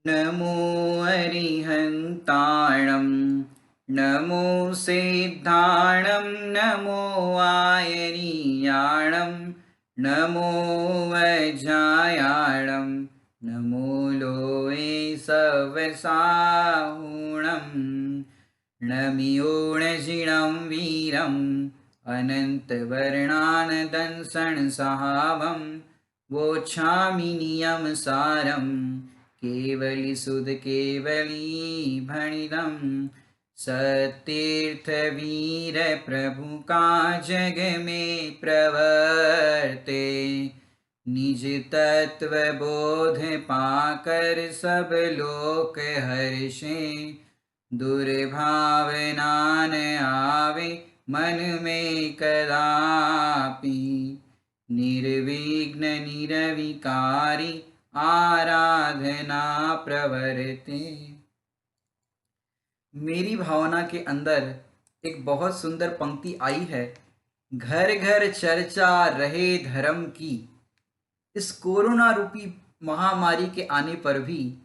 नमो अरिहन्ताणं नमो सिद्धाणं नमो आयनीयाणं नमो वज्रायाणं नमो लोये सवसाहुणं नमियोणजिणं वीरम् अनन्तवर्णानदंसणसहावं वोच्छामि नियमसारम् केवली सुध केवली भणिदं सतीर्थवीर प्रभु का जग में प्रवर्ते निज तत्व बोध पाकर सब लोक हर्षे दुर्भावना न आवे मन में कदापि निर्विघ्न निरविकारी आराधना प्रवर्ते। मेरी भावना के अंदर एक बहुत सुंदर पंक्ति आई है, घर घर चर्चा रहे धर्म की। इस कोरोना रूपी महामारी के आने पर भी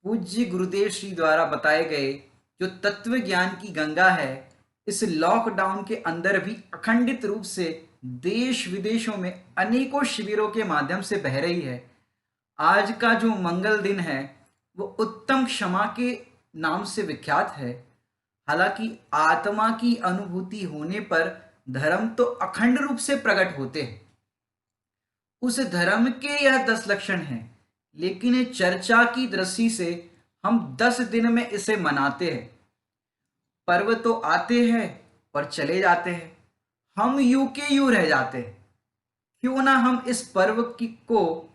पूज्य गुरुदेव श्री द्वारा बताए गए जो तत्व ज्ञान की गंगा है, इस लॉकडाउन के अंदर भी अखंडित रूप से देश विदेशों में अनेकों शिविरों के माध्यम से बह रही है। आज का जो मंगल दिन है वो उत्तम क्षमा के नाम से विख्यात है। हालांकि आत्मा की अनुभूति होने पर धर्म तो अखंड रूप से प्रकट होते हैं। उस धर्म के यह 10 लक्षण हैं, लेकिन चर्चा की दृष्टि से हम 10 दिन में इसे मनाते हैं। पर्व तो आते हैं और चले जाते हैं, हम यूं के यूं रह जाते हैं। क्यों ना हम इस पर्व को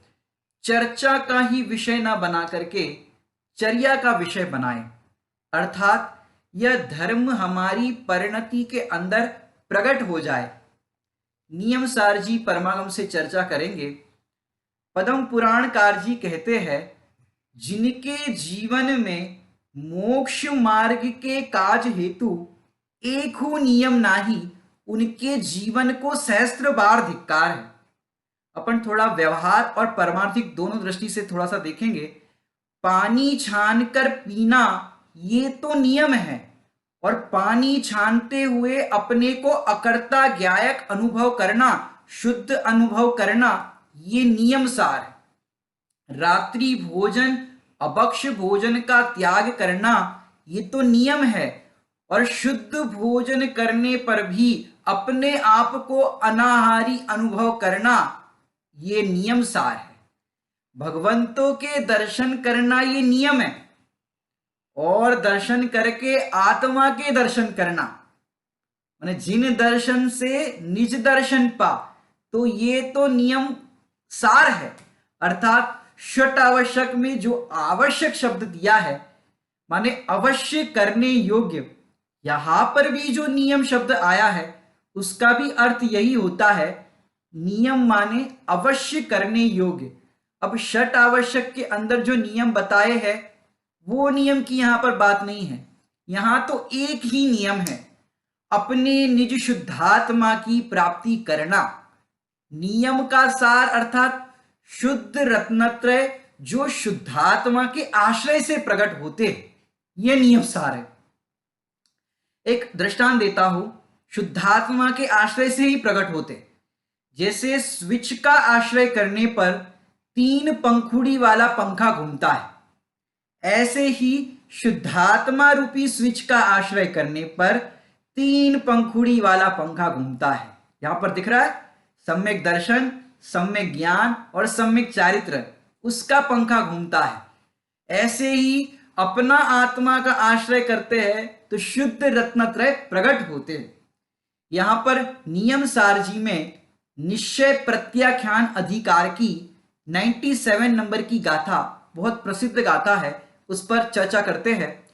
चर्चा का ही विषय ना बना करके चर्या का विषय बनाएं, अर्थात यह धर्म हमारी परिणति के अंदर प्रकट हो जाए। नियम सार जी परमागम से चर्चा करेंगे। पद्म पुराणकार जी कहते हैं, जिनके जीवन में मोक्ष मार्ग के काज हेतु एक नियम नाही, उनके जीवन को सहस्त्र बार धिक्कार है। अपन थोड़ा व्यवहार और परमार्थिक दोनों दृष्टि से थोड़ा सा देखेंगे। पानी छान कर पीना ये तो नियम है, और पानी छानते हुए अपने को अकर्ता ज्ञायक अनुभव करना, शुद्ध अनुभव करना, ये नियम सार है। रात्रि भोजन अभक्ष भोजन का त्याग करना ये तो नियम है, और शुद्ध भोजन करने पर भी अपने आप को अनाहारी अनुभव करना ये नियम सार है। भगवंतों के दर्शन करना ये नियम है, और दर्शन करके आत्मा के दर्शन करना, माने जिन दर्शन से निज दर्शन पा, तो ये तो नियम सार है। अर्थात षट आवश्यक में जो आवश्यक शब्द दिया है, माने अवश्य करने योग्य, यहां पर भी जो नियम शब्द आया है उसका भी अर्थ यही होता है। नियम माने अवश्य करने योग्य। अब षट आवश्यक के अंदर जो नियम बताए हैं वो नियम की यहां पर बात नहीं है। यहां तो एक ही नियम है, अपने निज शुद्धात्मा की प्राप्ति करना। नियम का सार अर्थात शुद्ध रत्नत्रय जो शुद्धात्मा के आश्रय से प्रकट होते, ये नियम सार है। एक दृष्टांत देता हूं, शुद्धात्मा के आश्रय से ही प्रकट होते। जैसे स्विच का आश्रय करने पर 3 पंखुड़ी वाला पंखा घूमता है, ऐसे ही शुद्धात्मा रूपी स्विच का आश्रय करने पर 3 पंखुड़ी वाला पंखा घूमता है। यहां पर दिख रहा है सम्यक दर्शन, सम्यक ज्ञान और सम्यक चारित्र, उसका पंखा घूमता है। ऐसे ही अपना आत्मा का आश्रय करते हैं तो शुद्ध रत्नत्रय प्रकट होते हैं। यहां पर नियम सार जी में निश्चय प्रत्याख्यान अधिकार की 97 नंबर की गाथा, बहुत प्रसिद्ध गाथा है, उस पर चर्चा करते हैं।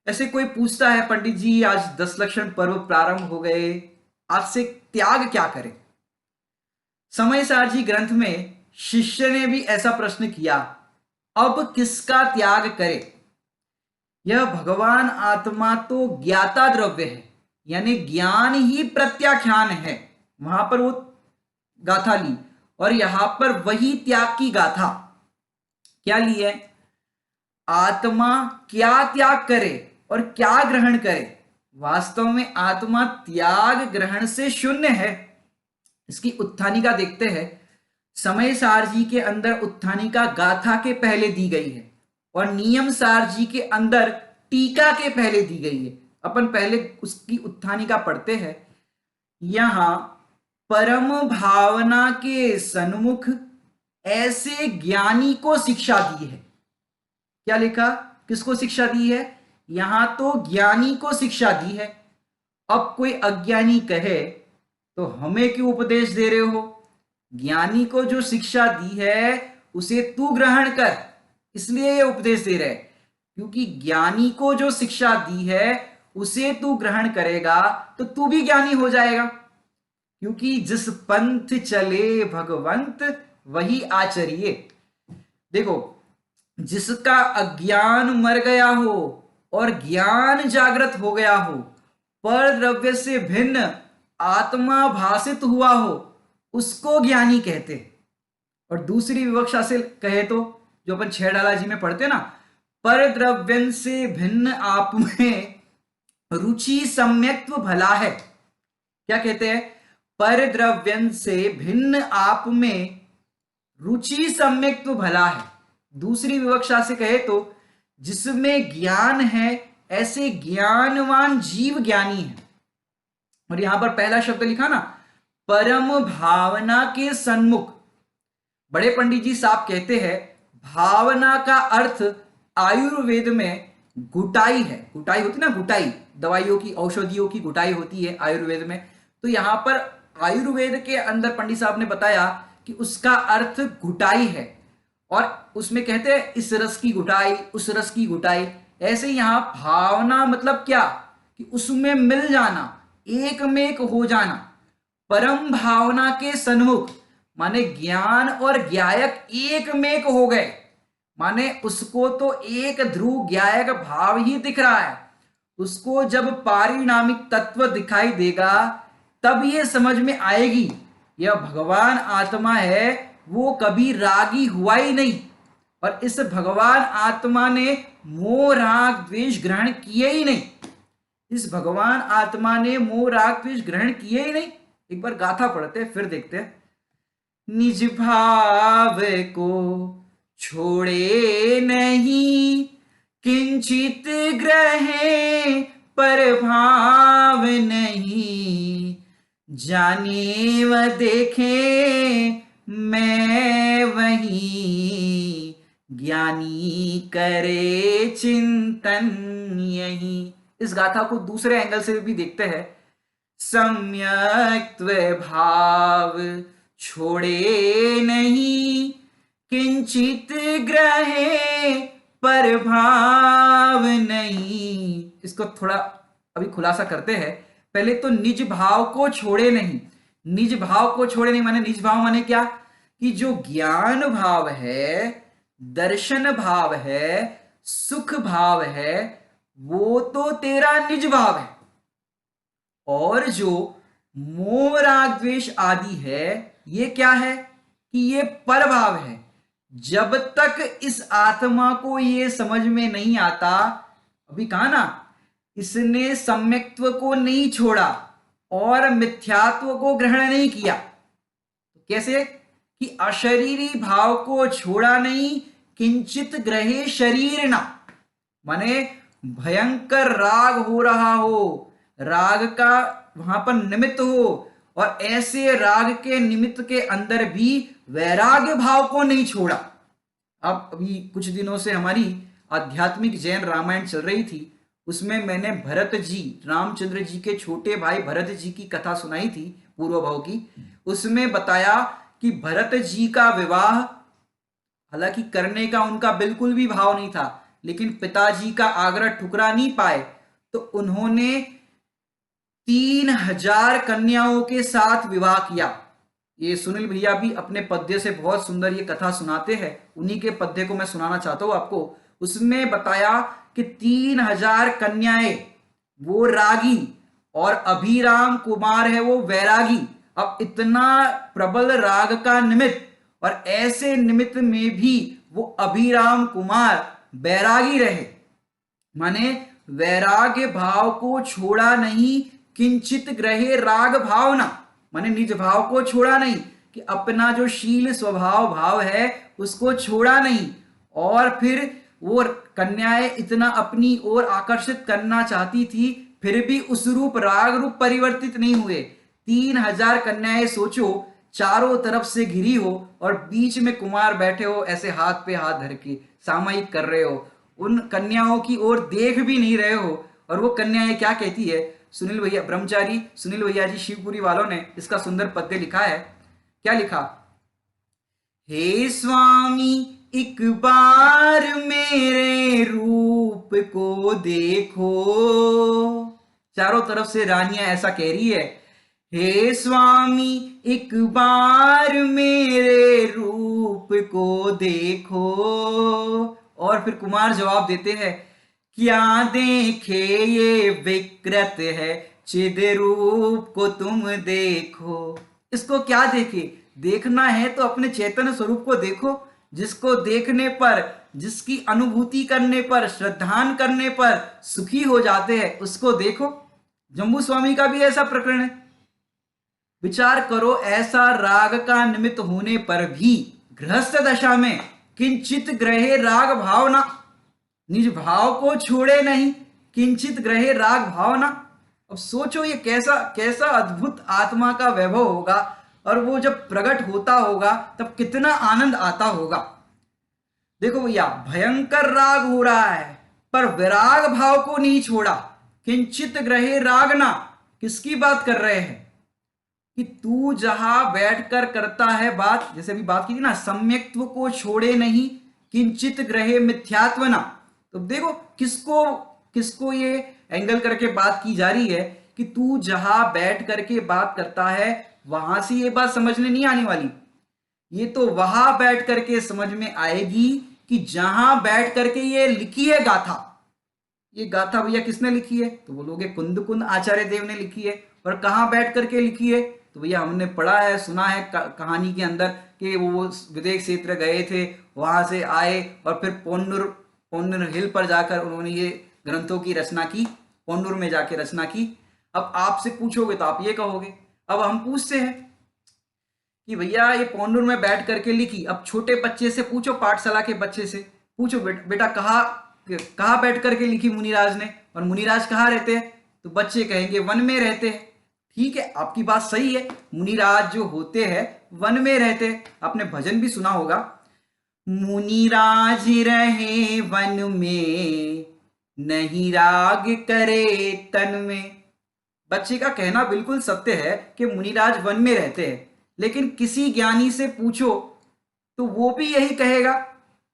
ऐसे कोई पूछता है, पंडित जी आज 10 लक्षण पर्व प्रारंभ हो गए, आज से त्याग क्या करें? समय सार जी ग्रंथ में शिष्य ने भी ऐसा प्रश्न किया, अब किसका त्याग करे? यह भगवान आत्मा तो ज्ञाता द्रव्य है, यानी ज्ञान ही प्रत्याख्यान है। वहां पर वो गाथा ली, और यहां पर वही त्याग की गाथा क्या ली है? आत्मा क्या त्याग करे और क्या ग्रहण करे। वास्तव में आत्मा त्याग ग्रहण से शून्य है। इसकी उत्थानिका देखते हैं। समय सारजी के अंदर उत्थानिका गाथा के पहले दी गई है और नियम सारजी के अंदर टीका के पहले दी गई है। अपन पहले उसकी उत्थानिका पढ़ते हैं। यहां परम भावना के सन्मुख ऐसे ज्ञानी को शिक्षा दी है। क्या लिखा? किसको शिक्षा दी है? यहां तो ज्ञानी को शिक्षा दी है। अब कोई अज्ञानी कहे तो हमें क्यों उपदेश दे रहे हो? ज्ञानी को जो शिक्षा दी है उसे तू ग्रहण कर, इसलिए ये उपदेश दे रहे, क्योंकि ज्ञानी को जो शिक्षा दी है उसे तू ग्रहण करेगा तो तू भी ज्ञानी हो जाएगा। क्योंकि जिस पंथ चले भगवंत वही आचरिए। देखो, जिसका अज्ञान मर गया हो और ज्ञान जागृत हो गया हो, पर द्रव्य से भिन्न आत्मा भासित हुआ हो, उसको ज्ञानी कहते। और दूसरी विवक्षा से कहे तो जो अपन 6 डाला जी में पढ़ते ना, पर द्रव्यन से भिन्न आप में रुचि सम्यक्त्व भला है। क्या कहते हैं? पर द्रव्यन से भिन्न आप में रुचि सम्यक्त्व भला है। दूसरी विवक्षा से कहे तो जिसमें ज्ञान है ऐसे ज्ञानवान जीव ज्ञानी है। और यहां पर पहला शब्द लिखा ना, परम भावना के सन्मुख। बड़े पंडित जी साहब कहते हैं भावना का अर्थ आयुर्वेद में गुटाई है। गुटाई होती ना, गुटाई दवाइयों की, औषधियों की गुटाई होती है आयुर्वेद में। तो यहां पर आयुर्वेद के अंदर पंडित साहब ने बताया कि उसका अर्थ गुटाई है। और उसमें कहते हैं इस रस की गुटाई, उस रस की गुटाई। ऐसे यहां भावना मतलब क्या? कि उसमें मिल जाना, एक में एक हो जाना। परम भावना के सन्मुख माने ज्ञान और ज्ञायक एक में एक हो गए। माने उसको तो एक ध्रुव ज्ञायक भाव ही दिख रहा है। उसको जब पारिणामिक तत्व दिखाई देगा तब ये समझ में आएगी यह भगवान आत्मा है, वो कभी रागी हुआ ही नहीं। और इस भगवान आत्मा ने मोह राग द्वेष ग्रहण किए ही नहीं। इस भगवान आत्मा ने मोह राग द्वेष ग्रहण किए ही नहीं। एक बार गाथा पढ़ते फिर देखते हैं। निज भाव को छोड़े नहीं किंचित ग्रहे पर भाव नहीं, जाने व देखे मैं वही, ज्ञानी करे चिंतन यही। इस गाथा को दूसरे एंगल से भी देखते हैं। सम्यक्त्व भाव छोड़े नहीं किंचित ग्रहे पर भाव नहीं। इसको थोड़ा अभी खुलासा करते हैं। पहले तो निज भाव को छोड़े नहीं। निज भाव को छोड़े नहीं माने निज भाव माने क्या? कि जो ज्ञान भाव है, दर्शन भाव है, सुख भाव है, वो तो तेरा निज भाव है। और जो मोह राग द्वेष आदि है ये क्या है? कि ये पर भाव है। जब तक इस आत्मा को ये समझ में नहीं आता, अभी कहा ना, इसने सम्यक्त्व को नहीं छोड़ा और मिथ्यात्व को ग्रहण नहीं किया। तो कैसे? कि अशरीरी भाव को छोड़ा नहीं, किंचित ग्रहे शरीर ना, माने भयंकर राग हो रहा हो, राग का वहां पर निमित्त हो, और ऐसे राग के निमित्त के अंदर भी वैराग्य भाव को नहीं छोड़ा। अब अभी कुछ दिनों से हमारी आध्यात्मिक जैन रामायण चल रही थी, उसमें मैंने भरत जी, रामचंद्र जी के छोटे भाई भरत जी की कथा सुनाई थी, पूर्व भाव की। उसमें बताया कि भरत जी का विवाह हालांकि करने का उनका बिल्कुल भी भाव नहीं था, लेकिन पिताजी का आग्रह ठुकरा नहीं पाए, तो उन्होंने 3000 कन्याओं के साथ विवाह किया। ये सुनील भैया भी अपने पद्य से बहुत सुंदर ये कथा सुनाते हैं, उन्हीं के पद्य को मैं सुनाना चाहता हूं आपको। उसमें बताया कि 3000 कन्याएं वो रागी और अभिराम कुमार है वो वैरागी। अब इतना प्रबल राग का निमित्त, और ऐसे निमित्त में भी वो अभिराम कुमार बैरागी रहे, माने वैराग्य भाव को छोड़ा नहीं, किंचित ग्रहे राग भावना, माने निज भाव को छोड़ा नहीं, कि अपना जो शील स्वभाव भाव है उसको छोड़ा नहीं, और फिर वो कन्याएं इतना अपनी ओर आकर्षित करना चाहती थी, फिर भी उस रूप राग रूप परिवर्तित नहीं हुए। 3000 कन्याएं सोचो, चारों तरफ से घिरी हो और बीच में कुमार बैठे हो, ऐसे हाथ पे हाथ धर के सामयिक कर रहे हो, उन कन्याओं की ओर देख भी नहीं रहे हो। और वो कन्याएं क्या कहती है, सुनील भैया ब्रह्मचारी सुनील भैया जी शिवपुरी वालों ने इसका सुंदर पद्य लिखा है। क्या लिखा, हे स्वामी एक बार मेरे रूप को देखो, चारों तरफ से रानियां ऐसा कह रही है, हे स्वामी एक बार मेरे रूप को देखो। और फिर कुमार जवाब देते हैं, क्या देखे ये विकृत है, चिद रूप को तुम देखो। इसको क्या देखे, देखना है तो अपने चैतन्य स्वरूप को देखो, जिसको देखने पर, जिसकी अनुभूति करने पर, श्रद्धान करने पर सुखी हो जाते हैं, उसको देखो। जम्बू स्वामी का भी ऐसा प्रकरण है। विचार करो, ऐसा राग का निमित्त होने पर भी गृहस्थ दशा में किंचित ग्रहे राग भावना, निज भाव को छोड़े नहीं, किंचित ग्रहे राग भावना। अब सोचो ये कैसा कैसा अद्भुत आत्मा का वैभव होगा, और वो जब प्रकट होता होगा तब कितना आनंद आता होगा। देखो भैया, भयंकर राग हो रहा है पर विराग भाव को नहीं छोड़ा। किंचित ग्रहे राग ना, किसकी बात कर रहे हैं, कि तू जहां बैठकर करता है बात, जैसे अभी बात की थी ना, सम्यक्त्व को छोड़े नहीं, किंचित ग्रहे मिथ्यात्व ना। तो देखो किसको किसको ये एंगल करके बात की जा रही है, कि तू जहां बैठ करके बात करता है वहां से ये बात समझने नहीं आने वाली, ये तो वहां बैठ करके समझ में आएगी, कि जहां बैठ करके ये लिखी है गाथा। ये गाथा भैया किसने लिखी है, तो बोलोगे कुंद कुंद आचार्य देव ने लिखी है। और कहां बैठ करके लिखी है, तो भैया हमने पढ़ा है, सुना है कहानी के अंदर कि वो विदेश क्षेत्र गए थे, वहां से आए और फिर पोन्नुर हिल पर जाकर उन्होंने ये ग्रंथों की रचना की, पोन्नुर में जाके रचना की। अब आपसे पूछोगे तो आप ये कहोगे, अब हम पूछते हैं कि भैया ये पोन्नुर में बैठ करके लिखी। अब छोटे बच्चे से पूछो, पाठशाला के बच्चे से पूछो, बेटा कहाँ बैठ करके लिखी मुनिराज ने, और मुनिराज कहाँ रहते हैं, तो बच्चे कहेंगे वन में रहते हैं। ठीक है, आपकी बात सही है, मुनिराज जो होते हैं वन में रहते हैं। आपने भजन भी सुना होगा, मुनिराज रहे वन में, नहीं राग करे तन में। बच्चे का कहना बिल्कुल सत्य है कि मुनिराज वन में रहते हैं, लेकिन किसी ज्ञानी से पूछो तो वो भी यही कहेगा,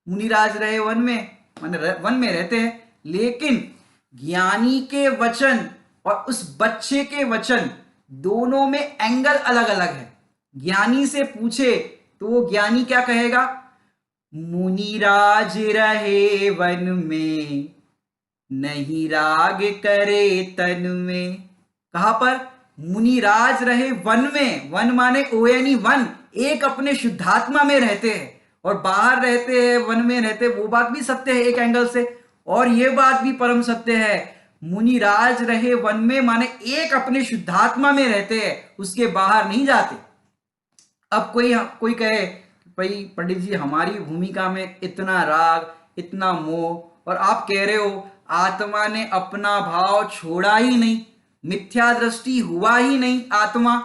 मुनिराज रहे वन में, माने वन में रहते हैं। लेकिन ज्ञानी के वचन और उस बच्चे के वचन दोनों में एंगल अलग अलग है। ज्ञानी से पूछे तो वो ज्ञानी क्या कहेगा, मुनिराज रहे वन में, नहीं राग करे तन में। कहां पर, मुनिराज रहे वन में, वन माने ओएनी वन, एक अपने शुद्धात्मा में रहते हैं और बाहर रहते हैं, वन में रहते हैं, वो बात भी सत्य है एक एंगल से, और ये बात भी परम सत्य है, मुनिराज रहे वन में माने एक अपने शुद्धात्मा में रहते हैं, उसके बाहर नहीं जाते। अब कोई कहे भाई पंडित जी हमारी भूमिका में इतना राग इतना मोह, और आप कह रहे हो आत्मा ने अपना भाव छोड़ा ही नहीं, मिथ्या दृष्टि हुआ ही नहीं आत्मा।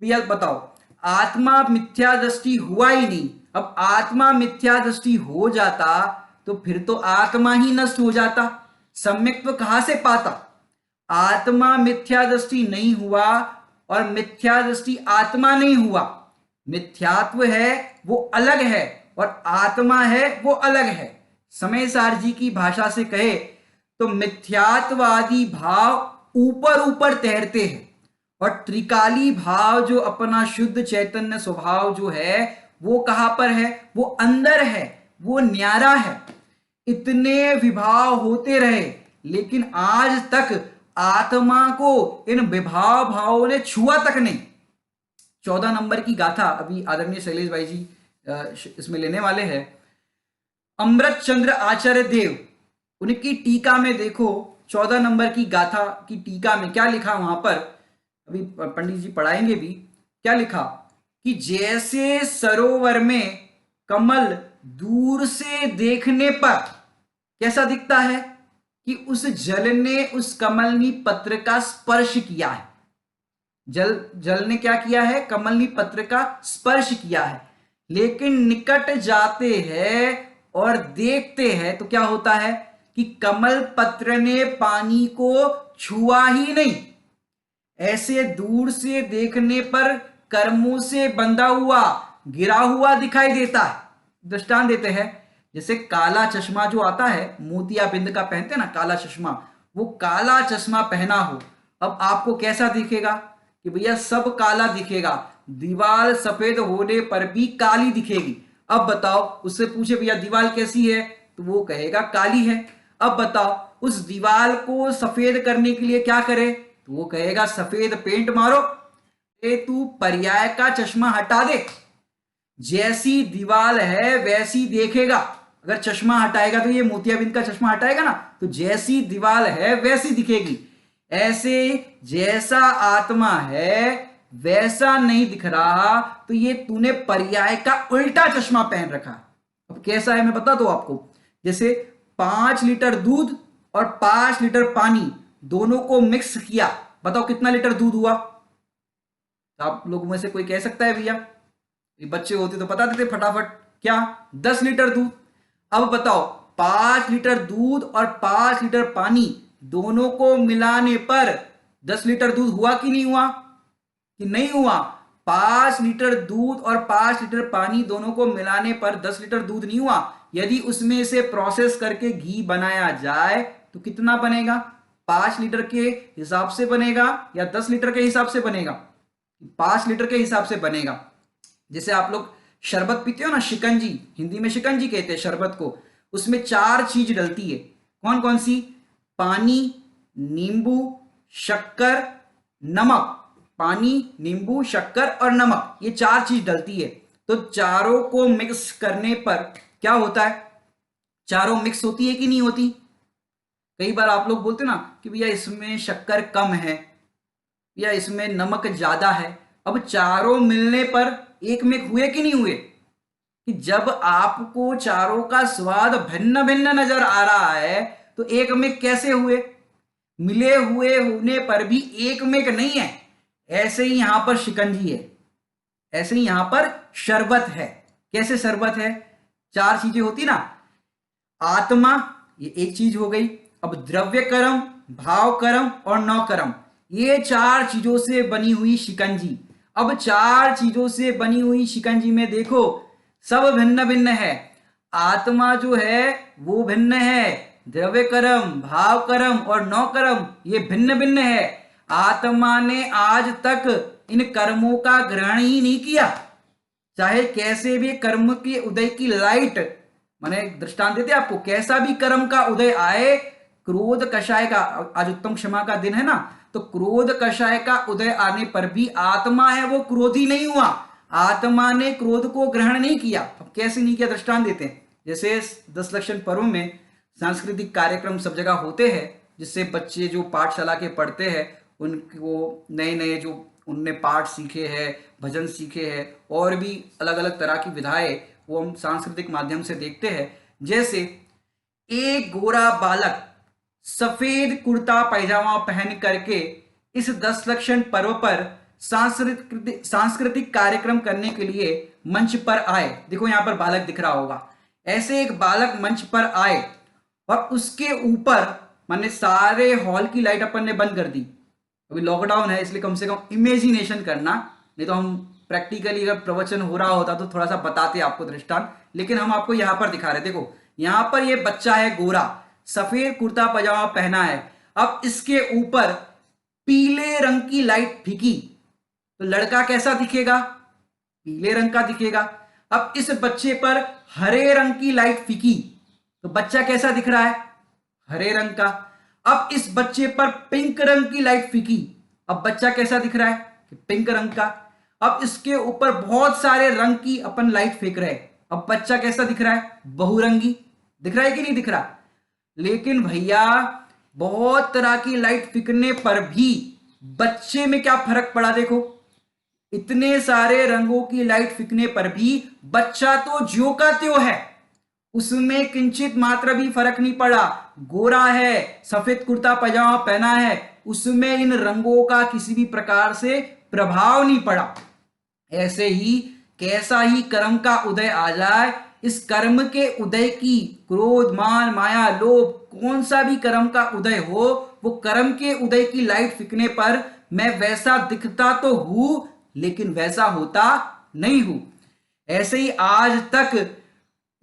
भैया बताओ, आत्मा मिथ्या दृष्टि हुआ ही नहीं। अब आत्मा मिथ्या दृष्टि हो जाता तो फिर तो आत्मा ही नष्ट हो जाता, सम्यक्त्व कहां से पाता। आत्मा मिथ्या दृष्टि नहीं हुआ और मिथ्या दृष्टि आत्मा नहीं हुआ। मिथ्यात्व है वो अलग है और आत्मा है वो अलग है। समय सार जी की भाषा से कहे तो मिथ्यात्वादी भाव ऊपर ऊपर तैरते हैं और त्रिकाली भाव जो अपना शुद्ध चैतन्य स्वभाव जो है वो कहां पर है, वो अंदर है, वो न्यारा है। इतने विभाव होते रहे लेकिन आज तक आत्मा को इन विभाव भावों ने छुआ तक नहीं। 14 नंबर की गाथा अभी आदरणीय शैलेश भाई जी इसमें लेने वाले हैं। अमृत चंद्र आचार्य देव, उनकी टीका में देखो 14 नंबर की गाथा की टीका में क्या लिखा वहां पर, अभी पंडित जी पढ़ाएंगे भी, क्या लिखा कि जैसे सरोवर में कमल दूर से देखने पर कैसा दिखता है कि उस जल ने उस कमलनी पत्र का स्पर्श किया है। जल ने क्या किया है, कमलनी पत्र का स्पर्श किया है। लेकिन निकट जाते हैं और देखते हैं तो क्या होता है कि कमल पत्र ने पानी को छुआ ही नहीं। ऐसे दूर से देखने पर कर्मों से बंधा हुआ गिरा हुआ दिखाई देता है। दृष्टांत देते हैं, जैसे काला चश्मा जो आता है, मोतियाबिंद का पहनते हैं ना काला चश्मा, वो काला चश्मा पहना हो, अब आपको कैसा दिखेगा कि भैया सब काला दिखेगा, दीवार सफेद होने पर भी काली दिखेगी। अब बताओ, उससे पूछे भैया दीवार कैसी है, तो वो कहेगा काली है। अब बताओ उस दीवार को सफेद करने के लिए क्या करे, तो वो कहेगा सफेद पेंट मारो। ए तू पर्याय का चश्मा हटा दे, जैसी दीवार है वैसी देखेगा। अगर चश्मा हटाएगा तो ये मोतियाबिंद का चश्मा हटाएगा ना, तो जैसी दीवार है वैसी दिखेगी। ऐसे जैसा आत्मा है वैसा नहीं दिख रहा, तो ये तूने पर्याय का उल्टा चश्मा पहन रखा। अब कैसा है मैं बता दूं आपको, जैसे 5 लीटर दूध और 5 लीटर पानी दोनों को मिक्स किया, बताओ कितना लीटर दूध हुआ। आप लोगों में से कोई कह सकता है भैया, ये बच्चे होते तो बता देते फटाफट, क्या 10 लीटर दूध। अब बताओ 5 लीटर दूध और 5 लीटर पानी दोनों को मिलाने पर 10 लीटर दूध हुआ कि नहीं हुआ, कि नहीं हुआ। 5 लीटर दूध और 5 लीटर पानी दोनों को मिलाने पर 10 लीटर दूध नहीं हुआ। यदि उसमें से प्रोसेस करके घी बनाया जाए तो कितना बनेगा, 5 लीटर के हिसाब से बनेगा या 10 लीटर के हिसाब से बनेगा, 5 लीटर के हिसाब से बनेगा। जैसे आप लोग शरबत पीते हो ना, शिकंजी, हिंदी में शिकंजी कहते हैं शरबत को, उसमें 4 चीज डलती है, कौन कौन सी, पानी, नींबू, शक्कर, नमक। पानी, नींबू, शक्कर और नमक, ये 4 चीज डलती है। तो चारों को मिक्स करने पर क्या होता है, चारों मिक्स होती है कि नहीं होती। कई बार आप लोग बोलते ना कि भैया इसमें शक्कर कम है या इसमें नमक ज्यादा है। अब चारों मिलने पर एक में हुए कि नहीं हुए, कि जब आपको चारों का स्वाद भिन्न भिन्न नजर आ रहा है तो एक में कैसे हुए, मिले हुए होने पर भी एक में नहीं है। ऐसे ही यहां पर शिकंजी है, ऐसे ही यहां पर शरबत है। कैसे शरबत है, 4 चीजें होती ना, आत्मा ये एक चीज हो गई, अब द्रव्य कर्म, भाव कर्म और नौ कर्म, ये 4 चीजों से बनी हुई शिकंजी। अब 4 चीजों से बनी हुई शिकंजी में देखो सब भिन्न भिन्न है। आत्मा जो है वो भिन्न है, द्रव्य कर्म, भाव कर्म और नौ कर्म ये भिन्न भिन्न है। आत्मा ने आज तक इन कर्मों का ग्रहण ही नहीं किया, चाहे कैसे भी कर्म के उदय की लाइट, मैंने दृष्टांत देते आपको, कैसा भी कर्म का उदय आए, क्रोध कषाय का, आज उत्तम क्षमा का दिन है ना, तो क्रोध कषाय का उदय आने पर भी आत्मा है वो क्रोधी नहीं हुआ, आत्मा ने क्रोध को ग्रहण नहीं किया। अब कैसे नहीं किया, दृष्टांत देते हैं। जैसे 10 लक्षण पर्व में सांस्कृतिक कार्यक्रम सब जगह होते हैं, जिससे बच्चे जो पाठशाला के पढ़ते हैं उनको नए नए जो उनने पाठ सीखे हैं, भजन सीखे हैं और भी अलग अलग तरह की विधाएं वो हम सांस्कृतिक माध्यम से देखते हैं। जैसे एक गोरा बालक सफेद कुर्ता पैजामा पहन करके इस 10 लक्षण पर्व पर सांस्कृतिक कार्यक्रम करने के लिए मंच पर आए। देखो यहां पर बालक दिख रहा होगा, ऐसे एक बालक मंच पर आए और उसके ऊपर मैंने सारे हॉल की लाइट अपन ने बंद कर दी। अभी लॉकडाउन है इसलिए कम से कम इमेजिनेशन करना, नहीं तो हम प्रैक्टिकली अगर प्रवचन हो रहा होता तो थोड़ा सा बताते आपको दृष्टांत, लेकिन हम आपको यहां पर दिखा रहे। देखो यहां पर ये बच्चा है गोरा, सफेद कुर्ता पजामा पहना है, अब इसके ऊपर पीले रंग की लाइट फीकी तो लड़का कैसा दिखेगा, पीले रंग का दिखेगा। अब इस बच्चे पर हरे रंग की लाइट फीकी तो बच्चा कैसा दिख रहा है, हरे रंग का। अब इस बच्चे पर पिंक रंग की लाइट फीकी, अब बच्चा कैसा दिख रहा है, पिंक रंग का। अब इसके ऊपर बहुत सारे रंग की अपन लाइट फेंक रहे हैं, अब बच्चा कैसा दिख रहा है, बहुरंगी। दिख रहा है कि नहीं दिख रहा? लेकिन भैया बहुत तरह की लाइट फिकने पर भी बच्चे में क्या फर्क पड़ा देखो। इतने सारे रंगों की लाइट फिकने पर भी बच्चा तो ज्यों का त्यों है, उसमें किंचित मात्र भी फर्क नहीं पड़ा। गोरा है, सफेद कुर्ता पजामा पहना है, उसमें इन रंगों का किसी भी प्रकार से प्रभाव नहीं पड़ा। ऐसे ही कैसा ही कर्म का उदय आ जाए, इस कर्म के उदय की क्रोध मान माया लोभ कौन सा भी कर्म का उदय हो, वो कर्म के उदय की लाइट फिकने पर मैं वैसा दिखता तो हूं लेकिन वैसा होता नहीं हूं। ऐसे ही आज तक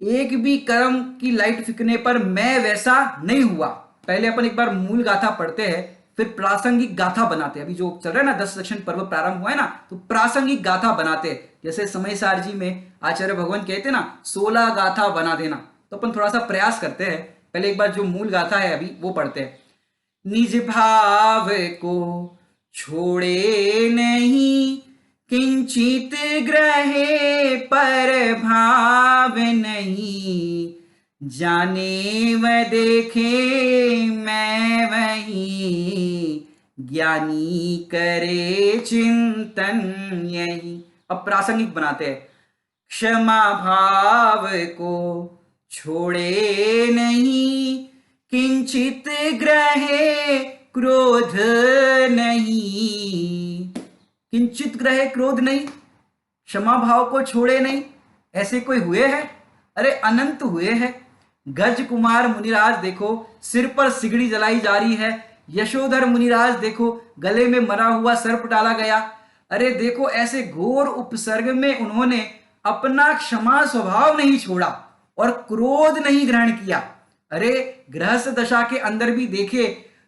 एक भी कर्म की लाइट फिकने पर मैं वैसा नहीं हुआ। पहले अपन एक बार मूल गाथा पढ़ते हैं, फिर प्रासंगिक गाथा बनाते हैं। अभी जो चल रहा है ना 10 दक्षिण पर्व प्रारंभ हुआ है ना, तो प्रासंगिक गाथा बनाते हैं। जैसे समय सार जी में आचार्य भगवान कहते हैं ना 16 गाथा बना देना, तो अपन थोड़ा सा प्रयास करते हैं। पहले एक बार जो मूल गाथा है अभी वो पढ़ते हैं। निज भाव को छोड़े नहीं, किंचित ग्रहे पर भाव नहीं, जाने व देखे मैं वही, ज्ञानी करे चिंतन यही। अब प्रासंगिक बनाते हैं। क्षमा भाव को छोड़े नहीं, किंचित ग्रहे क्रोध नहीं। किंचित ग्रहे क्रोध नहीं, क्षमा भाव को छोड़े नहीं, ऐसे कोई हुए हैं? अरे अनंत हुए हैं। गज कुमार मुनिराज देखो सिर पर सिगड़ी जलाई जा रही है। यशोधर मुनिराज देखो गले में मरा हुआ सर्प डाला गया। अरे देखो ऐसे घोर उपसर्ग में उन्होंने अपना क्षमा स्वभाव नहीं छोड़ा और क्रोध नहीं ग्रहण किया। अरे गृहस्थ दशा के अंदर भी देखे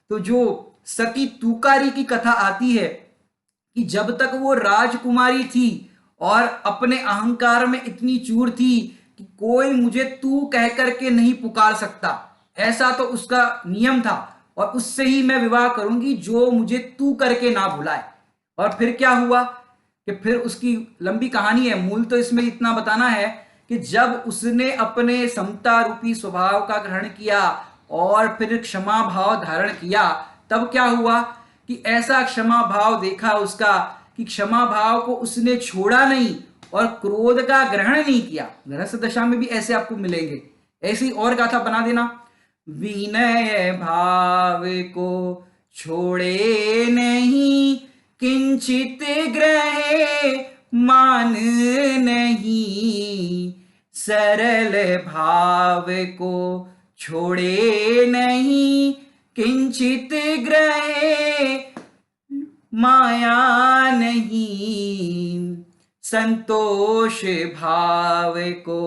तो जो सती तूकारी की कथा आती है कि जब तक वो राजकुमारी थी और अपने अहंकार में इतनी चूर थी कि कोई मुझे तू कह करके नहीं पुकार सकता, ऐसा तो उसका नियम था, और उससे ही मैं विवाह करूंगी जो मुझे तू करके ना बुलाए। और फिर क्या हुआ कि फिर उसकी लंबी कहानी है, मूल तो इसमें इतना बताना है कि जब उसने अपने समता रूपी स्वभाव का ग्रहण किया और फिर क्षमा भाव धारण किया, तब क्या हुआ कि ऐसा क्षमा भाव देखा उसका कि क्षमा भाव को उसने छोड़ा नहीं और क्रोध का ग्रहण नहीं किया। गृहस्थ दशा में भी ऐसे आपको मिलेंगे। ऐसी और गाथा बना देना। विनय भाव को छोड़े नहीं, किंचित ग्रहे मान नहीं, सरल भाव को छोड़े नहीं, किंचित ग्रहे माया नहीं, संतोष भाव को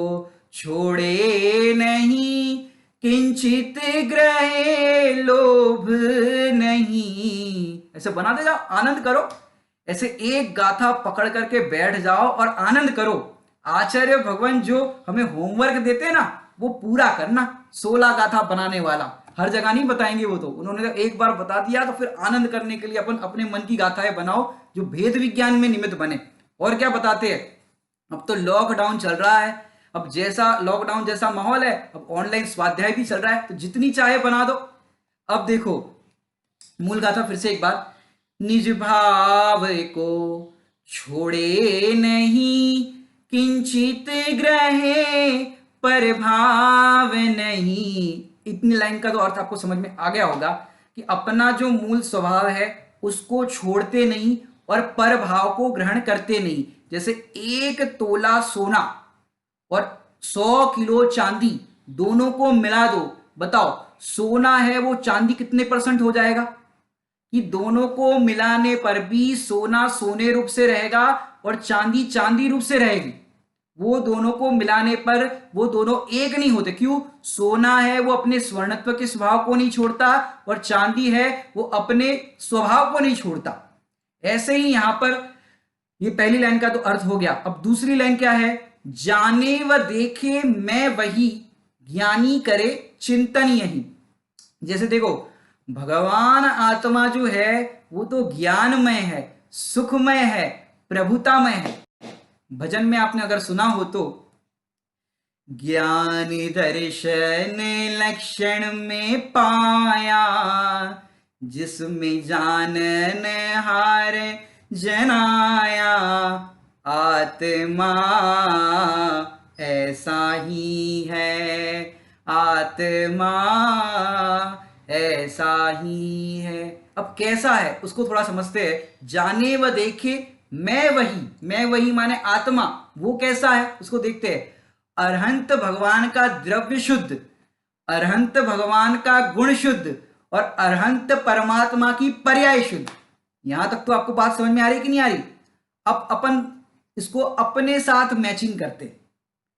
छोड़े नहीं, किंचित ग्रहे लोभ नहीं। ऐसे बना दे जाओ, आनंद करो। ऐसे एक गाथा पकड़ करके बैठ जाओ और आनंद करो। आचार्य भगवान जो हमें होमवर्क देते हैं ना वो पूरा करना। 16 गाथा बनाने वाला हर जगह नहीं बताएंगे, वो तो उन्होंने एक बार बता दिया, तो फिर आनंद करने के लिए अपन अपने मन की गाथाएं बनाओ जो भेद विज्ञान में निमित्त बने। और क्या बताते हैं, अब तो लॉकडाउन चल रहा है, अब जैसा लॉकडाउन जैसा माहौल है, अब ऑनलाइन स्वाध्याय भी चल रहा है, तो जितनी चाहे बना दो। अब देखो मूल गाथा फिर से एक बार। निज भाव को छोड़े नहीं, किंचित ग्रहे पर भाव नहीं। इतनी लाइन का तो अर्थ आपको समझ में आ गया होगा कि अपना जो मूल स्वभाव है उसको छोड़ते नहीं और पर भाव को ग्रहण करते नहीं। जैसे 1 तोला सोना और 100 किलो चांदी दोनों को मिला दो, बताओ सोना है वो चांदी कितने % हो जाएगा? कि दोनों को मिलाने पर भी सोना सोने रूप से रहेगा और चांदी चांदी रूप से रहेगी। वो दोनों को मिलाने पर वो दोनों एक नहीं होते। क्यों? सोना है वो अपने स्वर्णत्व के स्वभाव को नहीं छोड़ता और चांदी है वो अपने स्वभाव को नहीं छोड़ता। ऐसे ही यहां पर ये पहली लाइन का तो अर्थ हो गया। अब दूसरी लाइन क्या है? जाने व देखे मैं वही, ज्ञानी करे चिंतन यही। जैसे देखो भगवान आत्मा जो है वो तो ज्ञानमय है, सुखमय है, प्रभुतामय है। भजन में आपने अगर सुना हो तो ज्ञान दर्शन लक्षण में पाया, जिसमें जानन हार जनाया, आत्मा ऐसा ही है, आत्मा ऐसा ही है। अब कैसा है उसको थोड़ा समझते हैं। जाने व देखे मैं वही माने आत्मा, वो कैसा है उसको देखते हैं। अरहंत भगवान का द्रव्य शुद्ध, अरहंत भगवान का गुण शुद्ध, और अरहंत परमात्मा की पर्याय शुद्ध। यहां तक तो आपको बात समझ में आ रही कि नहीं आ रही? अब अपन इसको अपने साथ मैचिंग करते,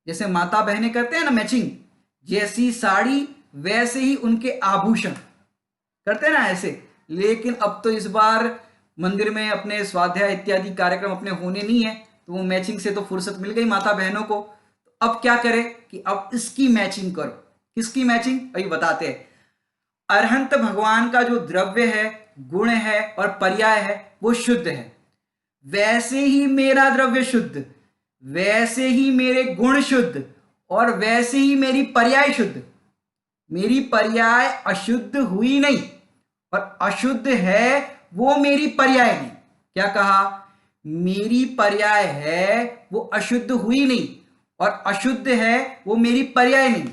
जैसे माता बहनें करते हैं ना मैचिंग, जैसी साड़ी वैसे ही उनके आभूषण करते हैं ना ऐसे। लेकिन अब तो इस बार मंदिर में अपने स्वाध्याय इत्यादि कार्यक्रम अपने होने नहीं है, तो वो मैचिंग से तो फुर्सत मिल गई माता बहनों को। तो अब क्या करें कि अब इसकी मैचिंग करो। किसकी मैचिंग अभी बताते हैं। अरहंत भगवान का जो द्रव्य है, गुण है और पर्याय है वो शुद्ध है, वैसे ही मेरा द्रव्य शुद्ध, वैसे ही मेरे गुण शुद्ध, और वैसे ही मेरी पर्याय शुद्ध। मेरी पर्याय अशुद्ध हुई नहीं, और अशुद्ध है वो मेरी पर्याय नहीं। क्या कहा? मेरी पर्याय है वो अशुद्ध हुई नहीं, और अशुद्ध है वो मेरी पर्याय नहीं।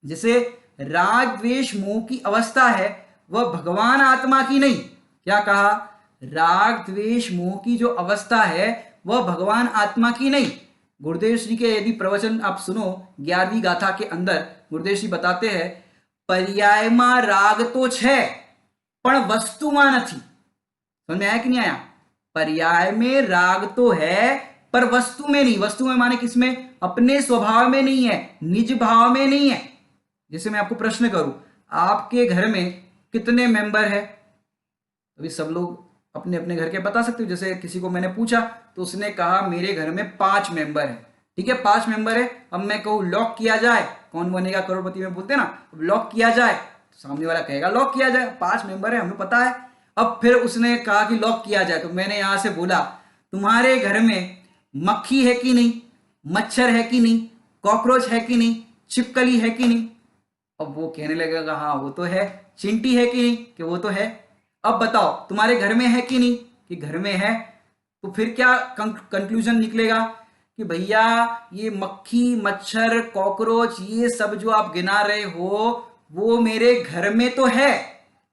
जैसे राग द्वेष मोह की अवस्था है वह भगवान आत्मा की नहीं। क्या कहा? राग द्वेष मोह की जो अवस्था है वह भगवान आत्मा की नहीं। गुरुदेव श्री के यदि प्रवचन आप सुनो 11वीं गाथा के अंदर, गुरुदेव श्री बताते हैं पर्यायमा राग तो छे पण वस्तुमा नहीं। समझ में आया कि नहीं आया? पर्याय में राग तो है पर वस्तु में नहीं। वस्तु में माने किसमें? अपने स्वभाव में नहीं है, निज भाव में नहीं है। जैसे मैं आपको प्रश्न करूं, आपके घर में कितने मेंबर है? अभी सब लोग अपने अपने घर के बता सकते हो। जैसे किसी को मैंने पूछा तो उसने कहा मेरे घर में 5 मेंबर है। ठीक है, 5 मेंबर है। अब मैं कहूं लॉक किया जाए, कौन बनेगा करोड़पति में बोलते हैं ना, अब लॉक किया जाए तो सामने वाला कहेगा लॉक किया जाए, 5 मेंबर है हमें पता है। अब फिर उसने कहा कि लॉक किया जाए, तो मैंने यहां से बोला तुम्हारे घर में मक्खी है कि नहीं, मच्छर है कि नहीं, कॉकरोच है कि नहीं, छिपकली है कि नहीं? अब वो कहने लगेगा हाँ वो तो है। चिंटी है कि नहीं? कि वो तो है। अब बताओ तुम्हारे घर में है कि नहीं? कि घर में है। तो फिर क्या कंक्लूजन निकलेगा कि भैया ये मक्खी मच्छर कॉकरोच ये सब जो आप गिना रहे हो वो मेरे घर में तो है,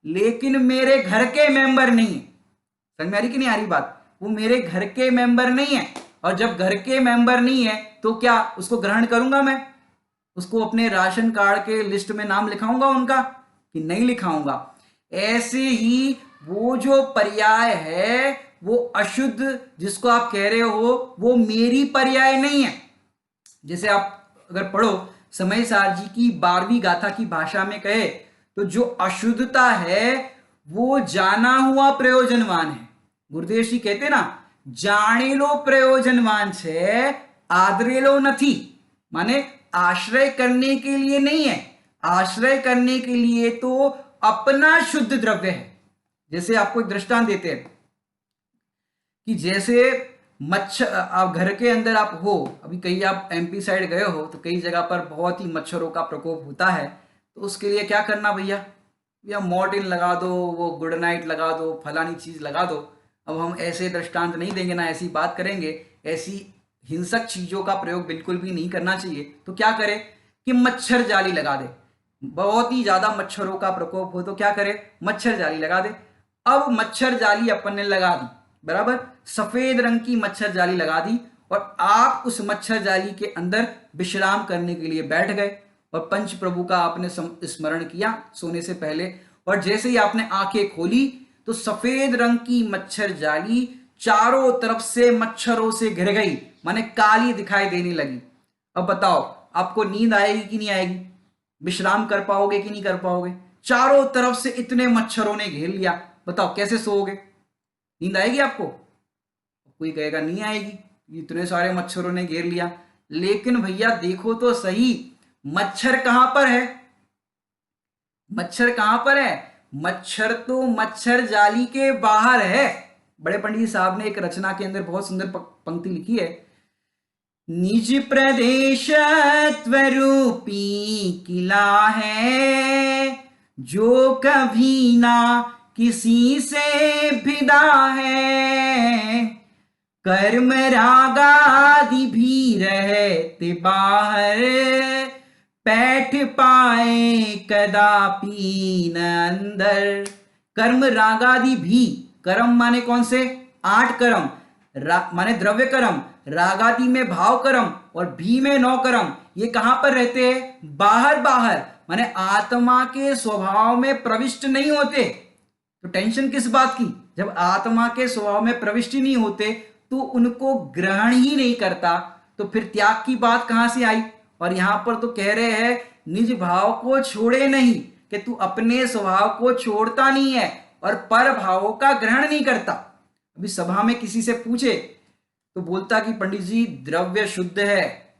लेकिन मेरे घर के मेंबर नहीं है। समझ में आ रही कि नहीं आ रही बात? वो मेरे घर के मेंबर नहीं है, और जब घर के मेंबर नहीं है तो क्या उसको ग्रहण करूंगा मैं? उसको अपने राशन कार्ड के लिस्ट में नाम लिखाऊंगा उनका कि नहीं लिखाऊंगा? ऐसे ही वो जो पर्याय है वो अशुद्ध जिसको आप कह रहे हो वो मेरी पर्याय नहीं है। जैसे आप अगर पढ़ो समय सार जी की 12वीं गाथा की भाषा में कहे तो जो अशुद्धता है वो जाना हुआ प्रयोजनवान है। गुरुदेव श्री कहते ना जानेलो प्रयोजनवान छे आदरेलो नहीं, माने आश्रय करने के लिए नहीं है, आश्रय करने के लिए तो अपना शुद्ध द्रव्य है। जैसे आपको एक दृष्टांत देते हैं कि जैसे मच्छर, आप घर के अंदर आप हो, अभी कहीं आप एमपी साइड गए हो तो कई जगह पर बहुत ही मच्छरों का प्रकोप होता है। तो उसके लिए क्या करना भैया, या मॉर्टिन लगा दो, वो गुड नाइट लगा दो, फलानी चीज लगा दो। अब हम ऐसे दृष्टांत नहीं देंगे ना ऐसी बात करेंगे, ऐसी हिंसक चीजों का प्रयोग बिल्कुल भी नहीं करना चाहिए। तो क्या करें कि मच्छर जाली लगा दे। बहुत ही ज्यादा मच्छरों का प्रकोप हो तो क्या करे, मच्छर जाली लगा दे। अब मच्छर जाली अपन ने लगा दी, बराबर सफेद रंग की मच्छर जाली लगा दी, और आप उस मच्छर जाली के अंदर विश्राम करने के लिए बैठ गए और पंच प्रभु का आपने स्मरण किया सोने से पहले। और जैसे ही आपने आंखें खोली तो सफेद रंग की मच्छर जाली चारों तरफ से मच्छरों से घिर गई, माने काली दिखाई देने लगी। अब बताओ आपको नींद आएगी कि नहीं आएगी? विश्राम कर पाओगे कि नहीं कर पाओगे? चारों तरफ से इतने मच्छरों ने घेर लिया, बताओ कैसे सोओगे? नींद आएगी आपको? कोई कहेगा नहीं आएगी, इतने सारे मच्छरों ने घेर लिया। लेकिन भैया देखो तो सही, मच्छर कहां पर है? मच्छर कहां पर है? मच्छर तो मच्छर जाली के बाहर है। बड़े पंडित साहब ने एक रचना के अंदर बहुत सुंदर पंक्ति लिखी है निज प्रदेश त्वरूपी किला है, जो कभी ना किसी से भिदा है। कर्म रागादि भी रहते बाहर, बैठ पाए कदापि न अंदर। कर्म रागादि भी, कर्म माने कौन से? 8 कर्म, माने द्रव्य कर्म, रागादि में भाव कर्म और भी में 9 कर्म। ये कहां पर रहते हैं? बाहर बाहर, माने आत्मा के स्वभाव में प्रविष्ट नहीं होते। तो टेंशन किस बात की? जब आत्मा के स्वभाव में प्रविष्ट नहीं होते तो उनको ग्रहण ही नहीं करता, तो फिर त्याग की बात कहां से आई? और यहां पर तो कह रहे हैं निज भाव को छोड़े नहीं, कि तू अपने स्वभाव को छोड़ता नहीं है और पर भावों का ग्रहण नहीं करता। अभी सभा में किसी से पूछे तो बोलता कि पंडित जी द्रव्य शुद्ध है,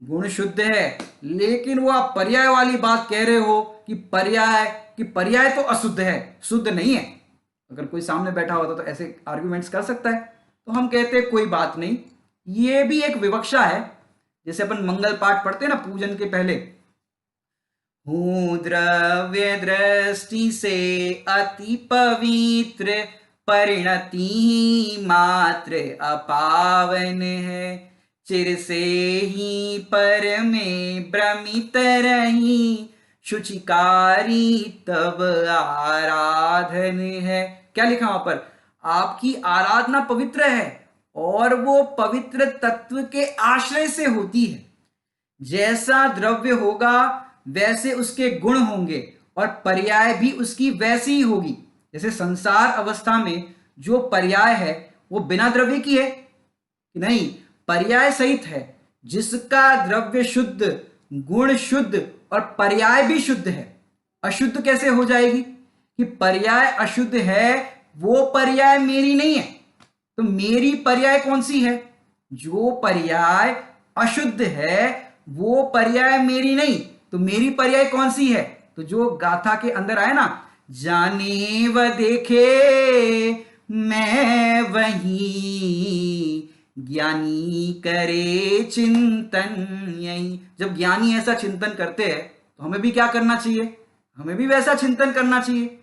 गुण शुद्ध है, लेकिन वो आप पर्याय वाली बात कह रहे हो कि पर्याय तो अशुद्ध है, शुद्ध नहीं है। अगर कोई सामने बैठा होता तो ऐसे आर्ग्यूमेंट्स कर सकता है। तो हम कहते हैं कोई बात नहीं, ये भी एक विवक्षा है। जैसे अपन मंगल पाठ पढ़ते हैं ना पूजन के पहले, हूँ द्रव्य दृष्टि से अति पवित्र, परिणति मात्र अपावन है। चिर से ही पर में भ्रमित रही, शुचिकारी तब आराधन है। क्या लिखा वहां पर? आपकी आराधना पवित्र है और वो पवित्र तत्व के आश्रय से होती है। जैसा द्रव्य होगा वैसे उसके गुण होंगे और पर्याय भी उसकी वैसी ही होगी। जैसे संसार अवस्था में जो पर्याय है वो बिना द्रव्य की है कि नहीं? पर्याय सहित है। जिसका द्रव्य शुद्ध, गुण शुद्ध और पर्याय भी शुद्ध है। अशुद्ध कैसे हो जाएगी? कि पर्याय अशुद्ध है, वो पर्याय मेरी नहीं है। तो मेरी पर्याय कौन सी है? जो पर्याय अशुद्ध है वो पर्याय मेरी नहीं। तो मेरी पर्याय कौन सी है? तो जो गाथा के अंदर आए ना, जाने व देखे मैं वही, ज्ञानी करे चिंतन यही। जब ज्ञानी ऐसा चिंतन करते हैं तो हमें भी क्या करना चाहिए? हमें भी वैसा चिंतन करना चाहिए।